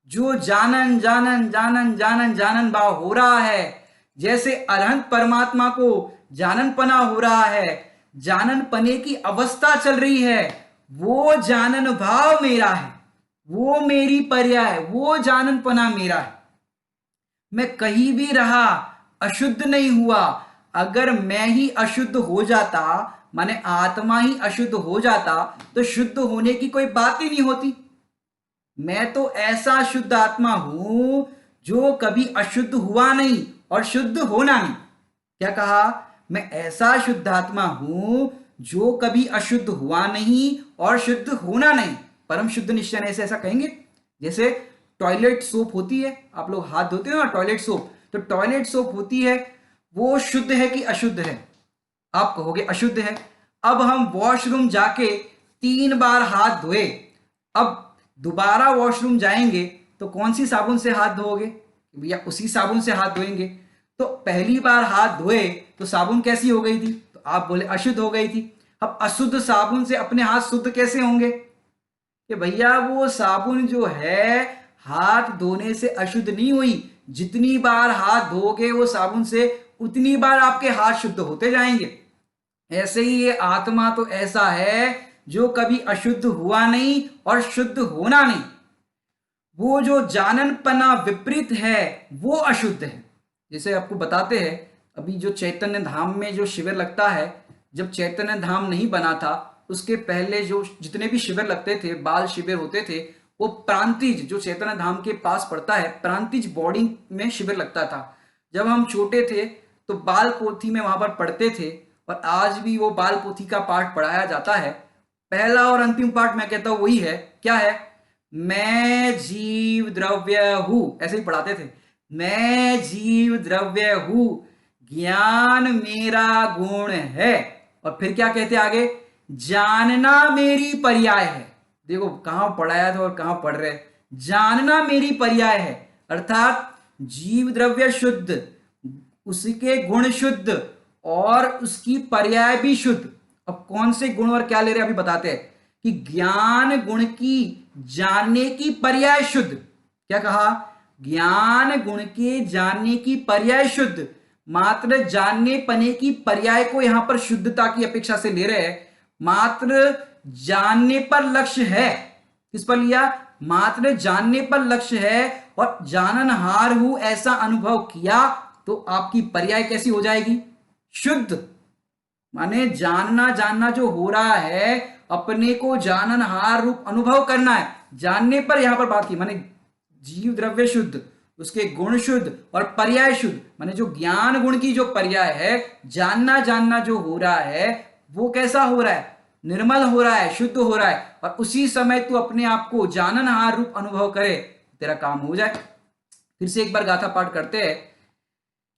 जो जानन जानन जानन जानन जानन भाव हो रहा है, जैसे अरहंत परमात्मा को जानन पना हो रहा है, जानन पने की अवस्था चल रही है, वो जानन भाव मेरा है, वो मेरी पर्याय, वो जानन पना मेरा है। मैं कहीं भी रहा अशुद्ध नहीं हुआ। अगर मैं ही अशुद्ध हो जाता, माने आत्मा ही अशुद्ध हो जाता, तो शुद्ध होने की कोई बात ही नहीं होती। मैं तो ऐसा शुद्ध आत्मा हूं जो कभी अशुद्ध हुआ नहीं और शुद्ध होना नहीं। क्या कहा? मैं ऐसा शुद्ध आत्मा हूं जो कभी अशुद्ध हुआ नहीं और शुद्ध होना नहीं। परम शुद्ध निश्चय से ऐसा कहेंगे। जैसे टॉयलेट सोप होती है, आप लोग हाथ धोते हो ना टॉयलेट सोप, तो टॉयलेट सोप होती है, वो शुद्ध है कि अशुद्ध है? आप कहोगे अशुद्ध है। अब हम वॉशरूम जाके 3 बार हाथ धोए, अब दोबारा वॉशरूम जाएंगे तो कौन सी साबुन से हाथ धोओगे? भैया उसी साबुन से हाथ धोएंगे। तो पहली बार हाथ धोए तो साबुन कैसी हो गई थी? तो आप बोले अशुद्ध हो गई थी। अब अशुद्ध साबुन से अपने हाथ शुद्ध कैसे होंगे? कि भैया वो साबुन जो है हाथ धोने से अशुद्ध नहीं हुई। जितनी बार हाथ धोगे वो साबुन से, उतनी बार आपके हाथ शुद्ध होते जाएंगे। ऐसे ही ये आत्मा तो ऐसा है जो कभी अशुद्ध हुआ नहीं और शुद्ध होना नहीं। वो जो जाननपना विपरीत है वो अशुद्ध है। जैसे आपको बताते हैं, अभी जो चैतन्य धाम में जो शिविर लगता है, जब चैतन्य धाम नहीं बना था उसके पहले जो जितने भी शिविर लगते थे, बाल शिविर होते थे, वो प्रांतिज, जो चैतन्य धाम के पास पड़ता है, प्रांतिज बोर्डिंग में शिविर लगता था। जब हम छोटे थे तो बाल पोथी में वहां पर पढ़ते थे और आज भी वो बाल पोथी का पाठ पढ़ाया जाता है। पहला और अंतिम पाठ मैं कहता हूं वही है। क्या है? मैं जीव द्रव्य हूं, ऐसे ही पढ़ाते थे। मैं जीव द्रव्य हूं, ज्ञान मेरा गुण है। और फिर क्या कहते आगे? जानना मेरी पर्याय है। देखो कहां पढ़ाया था और कहां पढ़ रहे। जानना मेरी पर्याय है, अर्थात जीव द्रव्य शुद्ध, उसके गुण शुद्ध और उसकी पर्याय भी शुद्ध। अब कौन से गुण और क्या ले रहे हैं अभी बताते हैं कि ज्ञान गुण की जानने की पर्याय शुद्ध। क्या कहा? ज्ञान गुण के जानने की पर्याय शुद्ध। मात्र जानने पने की पर्याय को यहां पर शुद्धता की अपेक्षा से ले रहे हैं। मात्र जानने पर लक्ष्य है। किस पर लिया? मात्र जानने पर लक्ष्य है और जाननहार हूं ऐसा अनुभव किया तो आपकी पर्याय कैसी हो जाएगी? शुद्ध। माने जानना जानना जो हो रहा है, अपने को जाननहार रूप अनुभव करना है। जानने पर यहां पर बात की, माने जीव द्रव्य शुद्ध, उसके गुण शुद्ध और पर्याय शुद्ध। माने जो ज्ञान गुण की जो पर्याय है, जानना जानना जो हो रहा है वो कैसा हो रहा है? निर्मल हो रहा है, शुद्ध हो रहा है। और उसी समय तू अपने आप को जाननहार रूप अनुभव करे, तेरा काम हो जाए। फिर से एक बार गाथा पाठ करते हैं।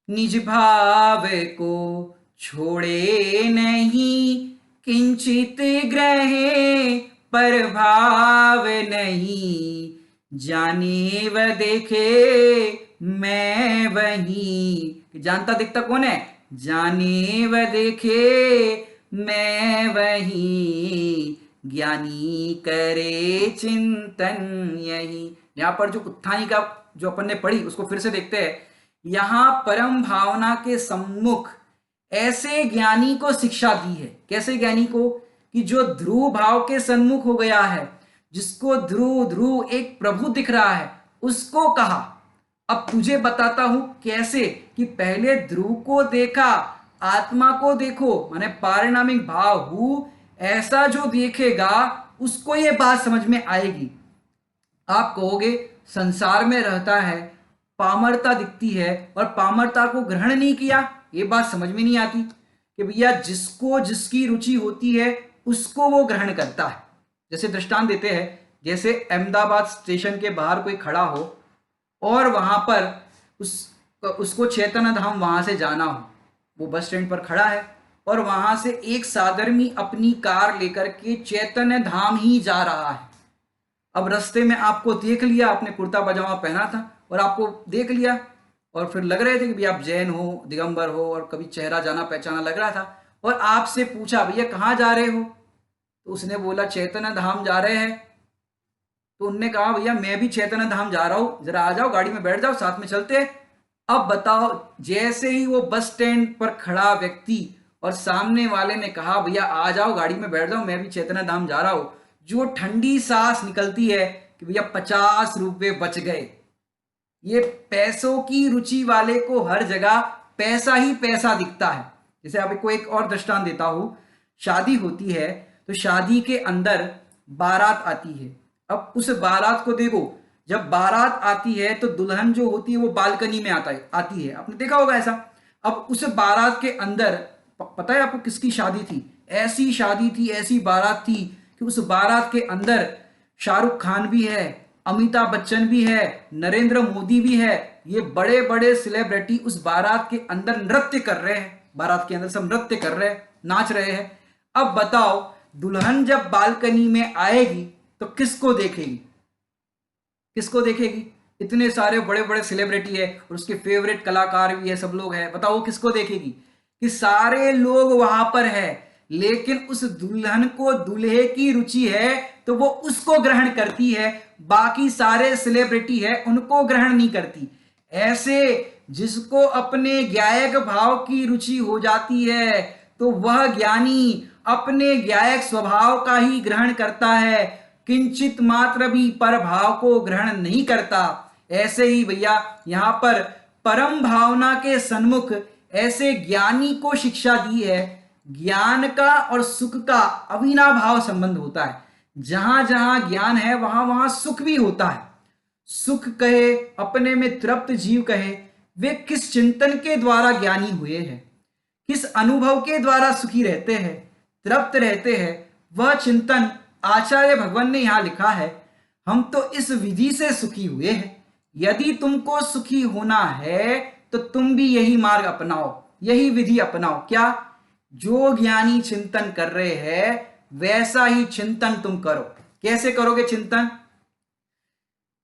निज भाव को छोड़े नहीं, किंचित ग्रहे पर भाव नहीं, जाने व देखे मैं वही। जानता दिखता कौन है? जाने व देखे मैं वही, ज्ञानी करे चिंतन यही। यहां पर जो उत्थानी का जो अपन ने पढ़ी उसको फिर से देखते हैं। यहां परम भावना के सम्मुख ऐसे ज्ञानी को शिक्षा दी है। कैसे ज्ञानी को? कि जो ध्रुव भाव के सन्मुख हो गया है, जिसको ध्रुव ध्रुव एक प्रभु दिख रहा है, उसको कहा अब तुझे बताता हूं कैसे। कि पहले ध्रुव को देखा, आत्मा को देखो, माने पारिणामिक भाव हूं ऐसा जो देखेगा उसको ये बात समझ में आएगी। आप कहोगे संसार में रहता है, पामरता दिखती है और पामरता को ग्रहण नहीं किया, ये बात समझ में नहीं आती। कि भैया जिसको जिसकी रुचि होती है उसको वो ग्रहण करता है। जैसे दृष्टांत देते हैं, जैसे अहमदाबाद स्टेशन के बाहर कोई खड़ा हो और वहां पर उसको चैतन्य धाम वहां से जाना हो, वो बस स्टैंड पर खड़ा है और वहां से एक साधर्मी अपनी कार लेकर के चैतन्य धाम ही जा रहा है। अब रास्ते में आपको देख लिया, आपने कुर्ता पजामा पहना था और आपको देख लिया और फिर लग रहे थे कि भैया आप जैन हो, दिगंबर हो और कभी चेहरा जाना पहचाना लग रहा था, और आपसे पूछा भैया कहाँ जा रहे हो? तो उसने बोला चैतन्य धाम जा रहे हैं। तो उनने कहा भैया मैं भी चैतन्य धाम जा रहा हूं, जरा आ जाओ, गाड़ी में बैठ जाओ, साथ में चलते हैं। अब बताओ, जैसे ही वो बस स्टैंड पर खड़ा व्यक्ति और सामने वाले ने कहा भैया आ जाओ, गाड़ी में बैठ जाओ, मैं भी चैतन्य धाम जा रहा हूं, जो ठंडी सांस निकलती है कि भैया 50 रुपए बच गए। ये पैसों की रुचि वाले को हर जगह पैसा ही पैसा दिखता है। जैसे आपको एक और दृष्टांत देता हूं। शादी होती है तो शादी के अंदर बारात आती है। अब उस बारात को देखो, जब बारात आती है तो दुल्हन जो होती है वो बालकनी में आती है। आपने देखा होगा ऐसा। अब उस बारात के अंदर पता है आपको किसकी शादी थी? ऐसी शादी थी, ऐसी बारात थी कि उस बारात के अंदर शाहरुख खान भी है, अमिताभ बच्चन भी है, नरेंद्र मोदी भी है। ये बड़े बड़े सेलिब्रिटी उस बारात के अंदर नृत्य कर रहे हैं। बारात के अंदर सब नृत्य कर रहे हैं, नाच रहे हैं। अब बताओ, दुल्हन जब बालकनी में आएगी तो किसको देखेगी? किसको देखेगी? इतने सारे बड़े बड़े सेलिब्रिटी है और उसके फेवरेट कलाकार भी है, सब लोग हैं। बताओ किसको देखेगी? कि सारे लोग वहां पर है, लेकिन उस दुल्हन को दूल्हे की रुचि है तो वो उसको ग्रहण करती है, बाकी सारे सेलिब्रिटी है उनको ग्रहण नहीं करती। ऐसे जिसको अपने ज्ञायक भाव की रुचि हो जाती है तो वह ज्ञानी अपने ज्ञायक स्वभाव का ही ग्रहण करता है, किंचित मात्र भी पर भाव को ग्रहण नहीं करता। ऐसे ही भैया यहां पर परम भावना के सन्मुख ऐसे ज्ञानी को शिक्षा दी है। ज्ञान का और सुख का अविनाभाव संबंध होता है। जहां जहां ज्ञान है वहां वहां सुख भी होता है। सुख कहे, अपने में तृप्त जीव कहे, वे किस चिंतन के द्वारा ज्ञानी हुए हैं, किस अनुभव के द्वारा सुखी रहते हैं, तृप्त रहते हैं, वह चिंतन आचार्य भगवान ने यहां लिखा है। हम तो इस विधि से सुखी हुए हैं। यदि तुमको सुखी होना है तो तुम भी यही मार्ग अपनाओ, यही विधि अपनाओ। क्या? जो ज्ञानी चिंतन कर रहे हैं वैसा ही चिंतन तुम करो। कैसे करोगे चिंतन?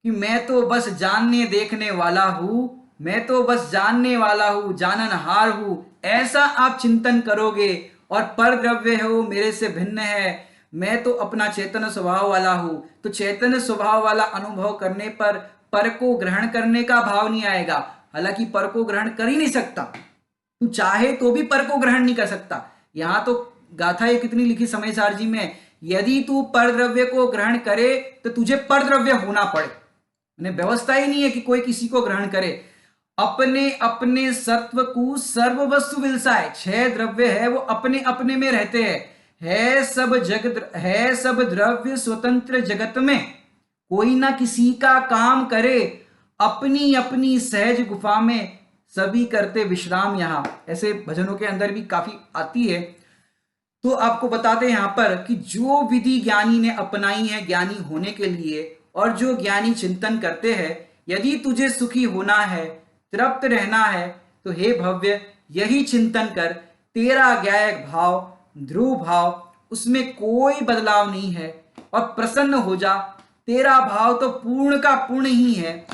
कि मैं तो बस जानने देखने वाला हूं, मैं तो बस जानने वाला हूँ, जाननहार हूँ, ऐसा आप चिंतन करोगे और पर द्रव्य है वो मेरे से भिन्न है, मैं तो अपना चैतन्य स्वभाव वाला हूँ, तो चैतन्य स्वभाव वाला अनुभव करने पर को ग्रहण करने का भाव नहीं आएगा। हालांकि पर को ग्रहण कर ही नहीं सकता, तू चाहे तो भी पर को ग्रहण नहीं कर सकता। यहां तो गाथा ये कितनी लिखी समय सारजी में, यदि तू पर द्रव्य को ग्रहण करे तो तुझे पर द्रव्य होना पड़े। व्यवस्था ही नहीं है कि कोई किसी को ग्रहण करे। अपने अपने सत्व को सर्व वस्तु विलसाए, छह द्रव्य है वो अपने अपने में रहते हैं। है सब द्रव्य स्वतंत्र जगत में, कोई ना किसी का काम करे, अपनी अपनी सहज गुफा में सभी करते विश्राम। यहां ऐसे भजनों के अंदर भी काफी आती है। तो आपको बताते हैं यहां पर कि जो विधि ज्ञानी ने अपनाई है ज्ञानी होने के लिए, और जो ज्ञानी चिंतन करते हैं, यदि तुझे सुखी होना है, तृप्त रहना है, तो हे भव्य यही चिंतन कर। तेरा ज्ञायक भाव ध्रुव भाव, उसमें कोई बदलाव नहीं है, और प्रसन्न हो जा। तेरा भाव तो पूर्ण का पूर्ण ही है।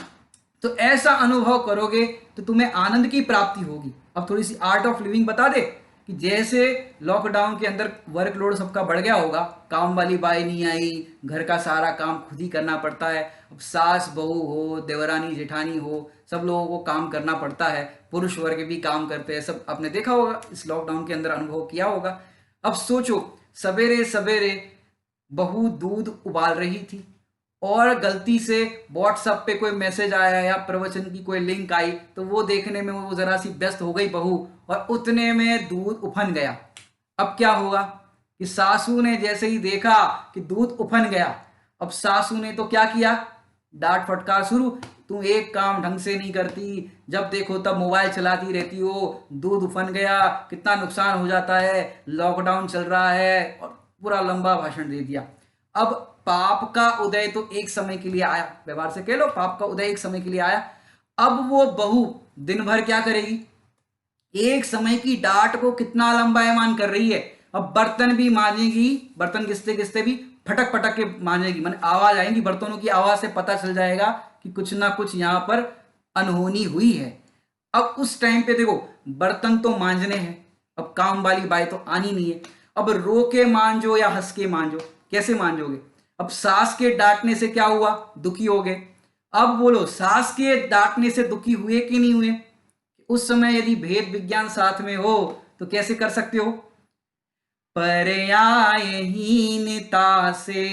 तो ऐसा अनुभव करोगे तो तुम्हें आनंद की प्राप्ति होगी। अब थोड़ी सी आर्ट ऑफ लिविंग बता दे कि जैसे लॉकडाउन के अंदर वर्कलोड सबका बढ़ गया होगा, काम वाली बाई नहीं आई, घर का सारा काम खुद ही करना पड़ता है। अब सास बहू हो, देवरानी जेठानी हो, सब लोगों को काम करना पड़ता है, पुरुष वर्ग भी काम करते हैं, सब आपने देखा होगा, इस लॉकडाउन के अंदर अनुभव किया होगा। अब सोचो, सवेरे सवेरे बहू दूध उबाल रही थी और गलती से व्हाट्सएप पे कोई मैसेज आया या प्रवचन की कोई लिंक आई, तो वो देखने में वो जरा सी व्यस्त हो गई बहू, और उतने में दूध उफन गया। अब क्या होगा कि सासू ने जैसे ही देखा कि दूध उफन गया, अब सासू ने तो क्या किया, डांट फटकार शुरू। तू एक काम ढंग से नहीं करती, जब देखो तब मोबाइल चलाती रहती हो, दूध उफन गया, कितना नुकसान हो जाता है, लॉकडाउन चल रहा है, और पूरा लंबा भाषण दे दिया। अब पाप का उदय तो एक समय के लिए आया, व्यवहार से कह लो पाप का उदय एक समय के लिए आया। अब वो बहू दिन भर क्या करेगी, एक समय की डांट को कितना लंबायमान कर रही है। अब बर्तन भी मांजेगी, बर्तन घिसते घिसते भी फटक फटक के मांजेगी, माने आवाज आएगी, बर्तनों की आवाज से पता चल जाएगा कि कुछ ना कुछ यहां पर अनहोनी हुई है। अब उस टाइम पे देखो, बर्तन तो मांजने हैं, अब काम वाली बाई तो आनी नहीं है। अब रो के मांजो या हंस के मांजो, कैसे मांजोगे। अब सास के डांटने से क्या हुआ, दुखी हो गए। अब बोलो, सास के डांटने से दुखी हुए कि नहीं हुए। उस समय यदि भेद विज्ञान साथ में हो तो कैसे कर सकते हो, परयायहीनता से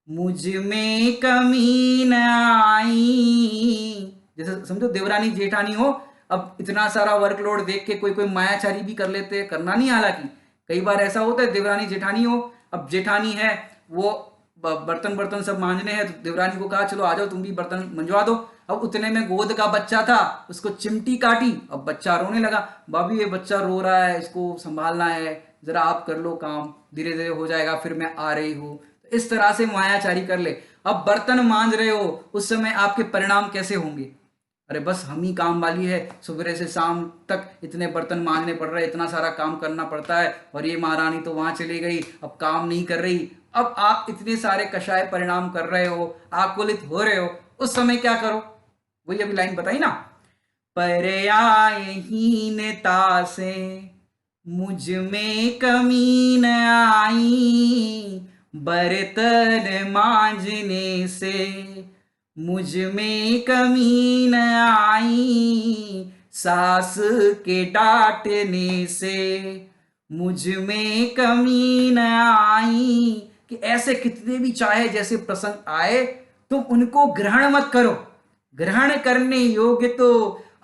मुझ में कमी न आई। जैसे समझो देवरानी जेठानी हो, अब इतना सारा वर्कलोड देख के कोई कोई मायाचारी भी कर लेते हैं, करना नहीं, हालांकि कई बार ऐसा होता है देवरानी जेठानी हो, अब जेठानी है वो बर्तन बर्तन सब मांजने हैं, तो देवरानी को कहा चलो आ जाओ तुम भी बर्तन मंजवा दो। अब उतने में गोद का बच्चा था, उसको चिमटी काटी, अब बच्चा रोने लगा, भाभी ये बच्चा रो रहा है, इसको संभालना है, जरा आप कर लो काम, धीरे धीरे हो जाएगा, फिर मैं आ रही हूँ। तो इस तरह से मायाचारी कर ले। अब बर्तन मांज रहे हो, उस समय आपके परिणाम कैसे होंगे, अरे बस हम ही काम वाली है, सुबह से शाम तक इतने बर्तन मांजने पड़ रहे हैं, इतना सारा काम करना पड़ता है, और ये महारानी तो वहां चली गई, अब काम नहीं कर रही। अब आप इतने सारे कषाय परिणाम कर रहे हो, आकुलित हो रहे हो, उस समय क्या करो, वही अभी लाइन बताई ना, पर्यायहीनता से मुझ में कमी न आई, बर्तन मांजने से मुझ में कमी न आई, सास के डांटने से मुझ में कमी न आई। कि ऐसे कितने भी चाहे जैसे प्रसंग आए, तुम उनको ग्रहण मत करो। ग्रहण करने योग्य तो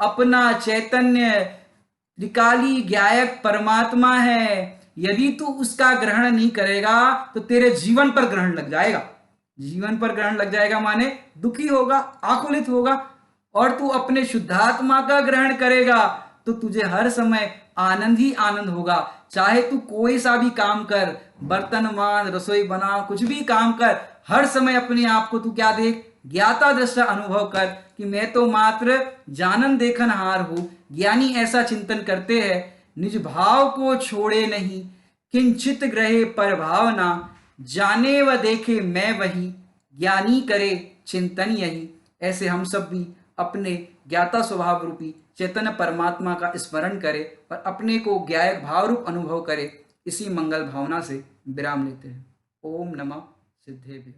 अपना चैतन्य त्रिकाली ज्ञायक परमात्मा है। यदि तू उसका ग्रहण नहीं करेगा तो तेरे जीवन पर ग्रहण लग जाएगा। जीवन पर ग्रहण लग जाएगा माने दुखी होगा, आकुलित होगा। और तू अपने शुद्धात्मा का ग्रहण करेगा तो तुझे हर समय आनंद ही आनंद होगा। चाहे तू कोई सा भी काम कर, बर्तन मांज, रसोई बना, कुछ भी काम कर, हर समय अपने आप को तू क्या देख, ज्ञाता दृष्टा अनुभव कर कि मैं तो मात्र जानन देखन हार हूं। ज्ञानी ऐसा चिंतन करते हैं, निज भाव को छोड़े नहीं, किंचित ग्रहे पर भावना, जाने व देखे मैं वही, ज्ञानी करे चिंतन यही। ऐसे हम सब भी अपने ज्ञाता स्वभाव रूपी चैतन्य परमात्मा का स्मरण करे और अपने को ज्ञायक भाव रूप अनुभव करे। इसी मंगल भावना से विराम लेते हैं। ओम नमः सिद्धेभ्य।